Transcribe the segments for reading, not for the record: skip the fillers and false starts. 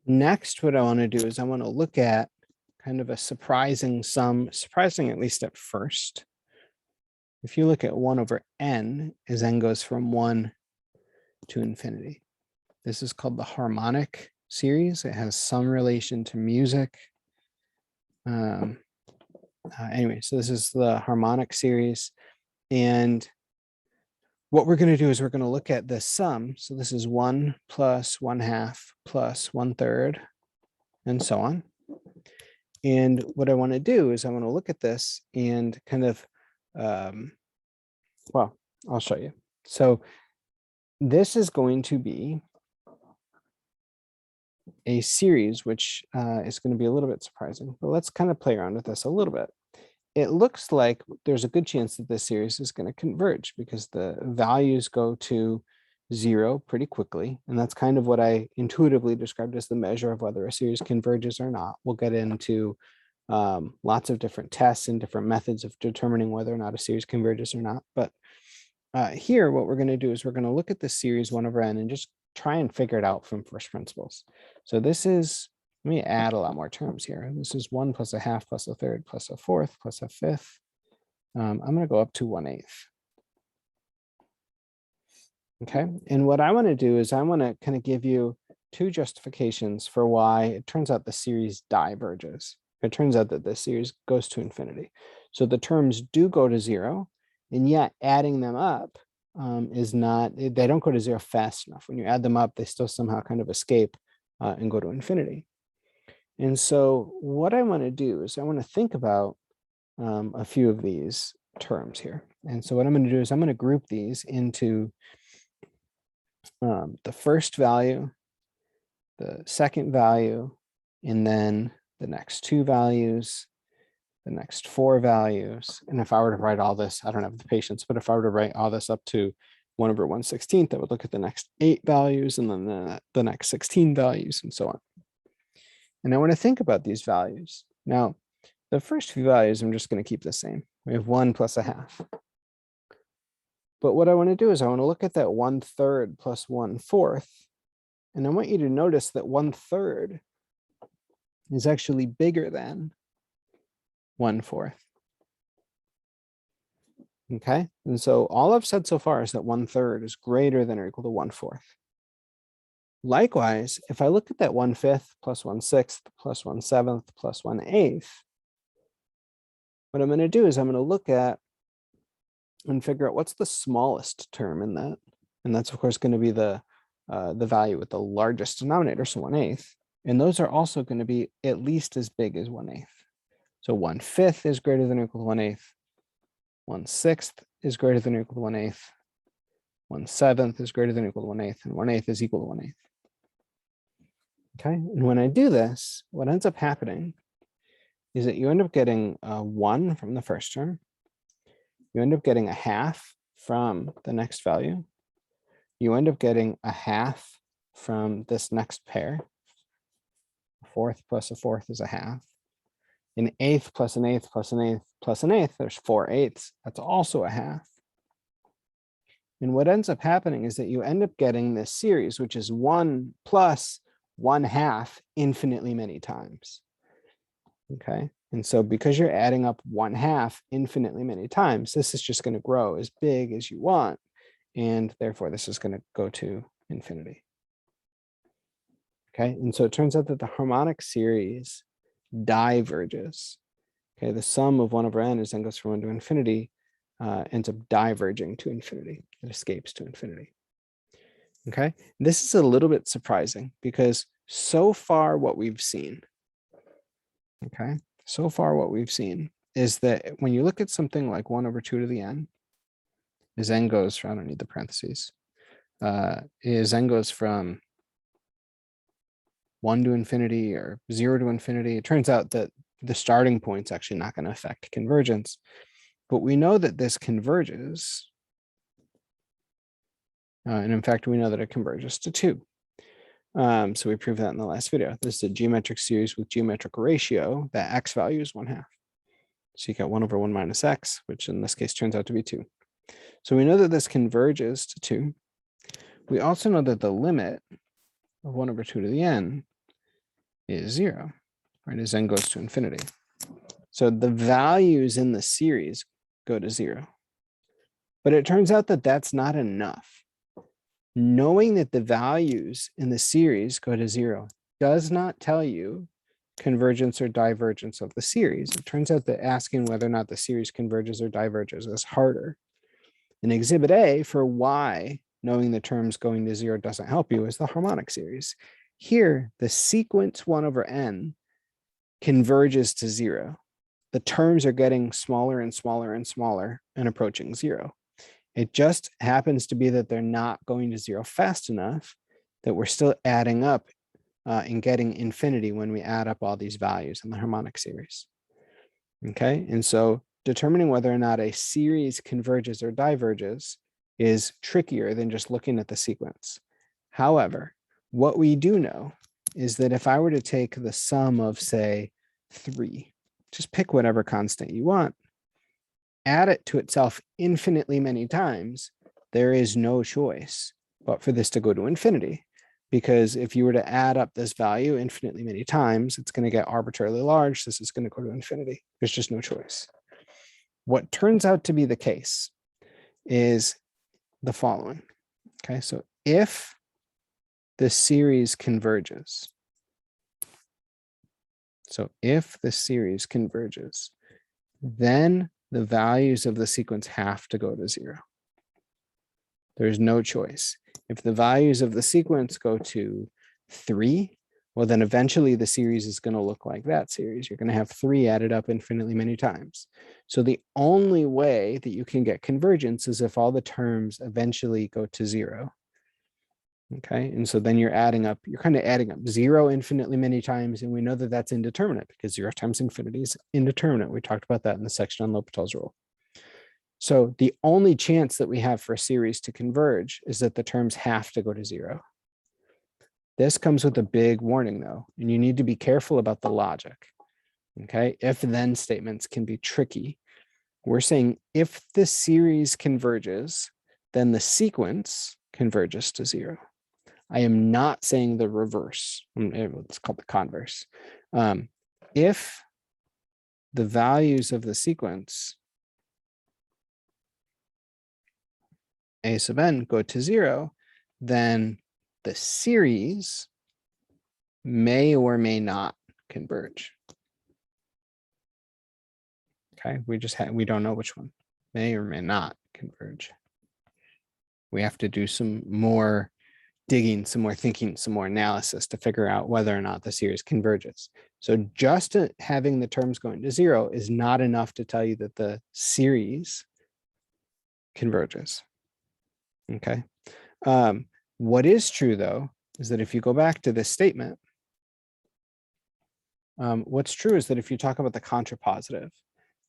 Next, what I want to do is I want to look at kind of a surprising sum, surprising at least at first. If you look at 1 over n, as n goes from 1 to infinity. This is called the harmonic series. It has some relation to music. Anyway, so this is the harmonic series. And what we're going to do is we're going to look at the sum. So this is 1 plus 1/2 plus 1/3 and so on. And what I want to do is I want to look at this and kind of, well, I'll show you. So this is going to be a series, which is going to be a little bit surprising, but let's kind of play around with this a little bit. It looks like there's a good chance that this series is going to converge because the values go to 0 pretty quickly. And that's kind of what I intuitively described as the measure of whether a series converges or not. We'll get into lots of different tests and different methods of determining whether or not a series converges or not. But here, what we're going to do is we're going to look at the series 1 over n and just try and figure it out from first principles. So this is, let me add a lot more terms here. This is 1 plus 1/2 plus 1/3 plus 1/4 plus 1/5. I'm going to go up to 1/8. Okay, and what I want to do is I want to kind of give you 2 justifications for why it turns out the series diverges. It turns out that the series goes to infinity. So the terms do go to 0, and yet adding them up is not, they don't go to 0 fast enough. When you add them up, they still somehow kind of escape and go to infinity. And so what I want to do is I want to think about a few of these terms here. And so what I'm going to do is I'm going to group these into the first value, the second value, and then the next 2 values, the next 4 values. And if I were to write all this, I don't have the patience, but if I were to write all this up to 1 over 1/16, I would look at the next 8 values and then the next 16 values and so on. And I want to think about these values. Now, the first few values, I'm just going to keep the same. We have 1 plus 1/2. But what I want to do is I want to look at that 1/3 plus 1/4. And I want you to notice that 1/3 is actually bigger than 1/4. Okay, and so all I've said so far is that 1/3 is greater than or equal to 1/4. Likewise, if I look at that 1/5 plus 1/6 plus 1/7 plus 1/8, what I'm going to do is I'm going to look at and figure out what's the smallest term in that. And that's of course going to be the value with the largest denominator, so 1/8. And those are also going to be at least as big as 1/8. So 1/5 is greater than or equal to 1/8. 1/6 is greater than or equal to 1/8. 1/7 is greater than or equal to 1/8, and 1/8 is equal to 1/8. Okay, and when I do this, what ends up happening is that you end up getting 1 from the first term. You end up getting 1/2 from the next value. You end up getting 1/2 from this next pair. 1/4 plus 1/4 is 1/2. An 1/8 plus an 1/8 plus an 1/8 plus an 1/8, there's 4/8. That's also 1/2. And what ends up happening is that you end up getting this series, which is 1 plus 1/2 infinitely many times. Okay, and so because you're adding up 1/2 infinitely many times, this is just going to grow as big as you want, and therefore this is going to go to infinity. Okay, and so it turns out that the harmonic series diverges. Okay, the sum of 1 over n as n goes from 1 to infinity ends up diverging to infinity. It escapes to infinity. Okay, this is a little bit surprising because so far what we've seen, okay, so far what we've seen is that when you look at something like 1 over 2 to the n, as n goes from, I don't need the parentheses, as n goes from 1 to infinity or 0 to infinity, it turns out that the starting point's actually not going to affect convergence. But we know that this converges. And in fact, we know that it converges to 2. So we proved that in the last video. This is a geometric series with geometric ratio. That x value is 1/2. So you got 1 over 1 minus x, which in this case turns out to be 2. So we know that this converges to 2. We also know that the limit of 1 over 2 to the n is 0, right, as n goes to infinity. So the values in the series go to 0. But it turns out that that's not enough. Knowing that the values in the series go to 0 does not tell you convergence or divergence of the series. It turns out that asking whether or not the series converges or diverges is harder. In Exhibit A, for why knowing the terms going to 0 doesn't help you, is the harmonic series. Here, the sequence 1 over n converges to 0. The terms are getting smaller and smaller and smaller and approaching 0. It just happens to be that they're not going to 0 fast enough that we're still adding up and getting infinity when we add up all these values in the harmonic series. Okay, and so determining whether or not a series converges or diverges is trickier than just looking at the sequence. However, what we do know is that if I were to take the sum of, say, 3, just pick whatever constant you want, add it to itself infinitely many times, there is no choice but for this to go to infinity. Because if you were to add up this value infinitely many times, it's going to get arbitrarily large. This is going to go to infinity. There's just no choice. What turns out to be the case is the following. Okay, so if the series converges, then the values of the sequence have to go to 0. There's no choice. If the values of the sequence go to 3, well, then eventually the series is going to look like that series. You're going to have 3 added up infinitely many times. So the only way that you can get convergence is if all the terms eventually go to 0. Okay, and so then you're kind of adding up 0 infinitely many times, and we know that that's indeterminate because 0 times infinity is indeterminate. We talked about that in the section on L'Hopital's rule. So the only chance that we have for a series to converge is that the terms have to go to 0. This comes with a big warning, though, and you need to be careful about the logic. Okay, if-then statements can be tricky. We're saying if the series converges, then the sequence converges to 0. I am not saying the reverse. It's called the converse. If the values of the sequence a sub n go to 0, then the series may or may not converge. Okay, we don't know which one may or may not converge. We have to do some more digging, some more thinking, some more analysis to figure out whether or not the series converges. So just having the terms going to 0 is not enough to tell you that the series converges. Okay. What is true, though, is that if you go back to this statement, what's true is that if you talk about the contrapositive,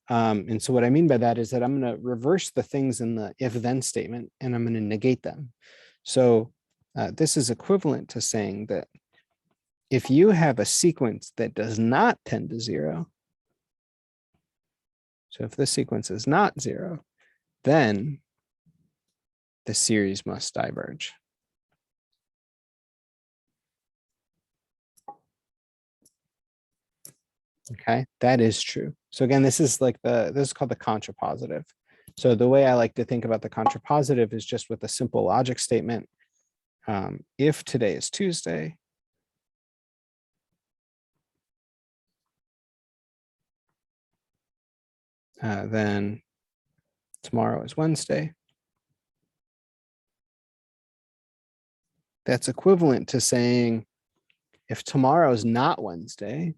and so what I mean by that is that I'm going to reverse the things in the if-then statement, and I'm going to negate them. So this is equivalent to saying that if you have a sequence that does not tend to 0, so if this sequence is not 0, then the series must diverge. Okay, that is true. So again, this is called the contrapositive. So the way I like to think about the contrapositive is just with a simple logic statement. If today is Tuesday, then tomorrow is Wednesday. That's equivalent to saying if tomorrow is not Wednesday,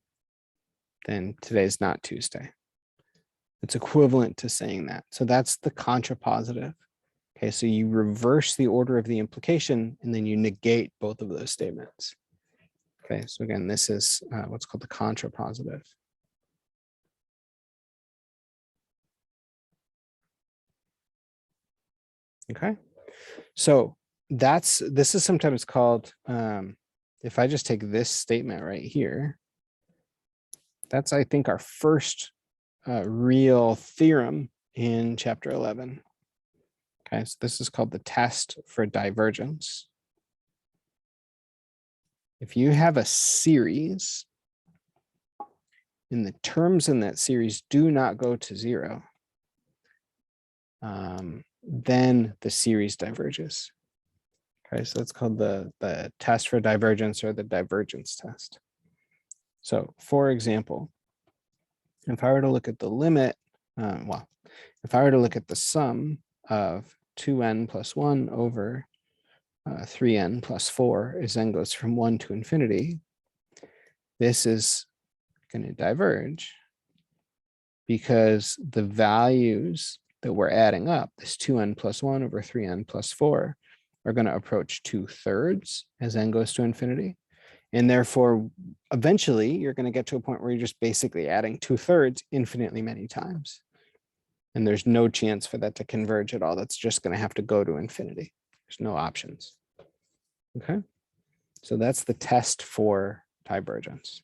then today's not Tuesday. It's equivalent to saying that. So that's the contrapositive. Okay, so you reverse the order of the implication and then you negate both of those statements. Okay, so again, this is what's called the contrapositive. Okay, so this is sometimes called, if I just take this statement right here, that's, I think, our first real theorem in chapter 11. Okay, so this is called the test for divergence. If you have a series and the terms in that series do not go to 0, then the series diverges. Okay, so that's called the test for divergence, or the divergence test. So for example, if I were to look at the limit, if I were to look at the sum of 2n plus 1 over 3n plus 4 as n goes from 1 to infinity, this is going to diverge because the values that we're adding up, this 2n plus 1 over 3n plus 4, are going to approach 2/3 as n goes to infinity. And therefore, eventually, you're going to get to a point where you're just basically adding 2/3 infinitely many times. And there's no chance for that to converge at all. That's just going to have to go to infinity. There's no options. Okay, so that's the test for divergence.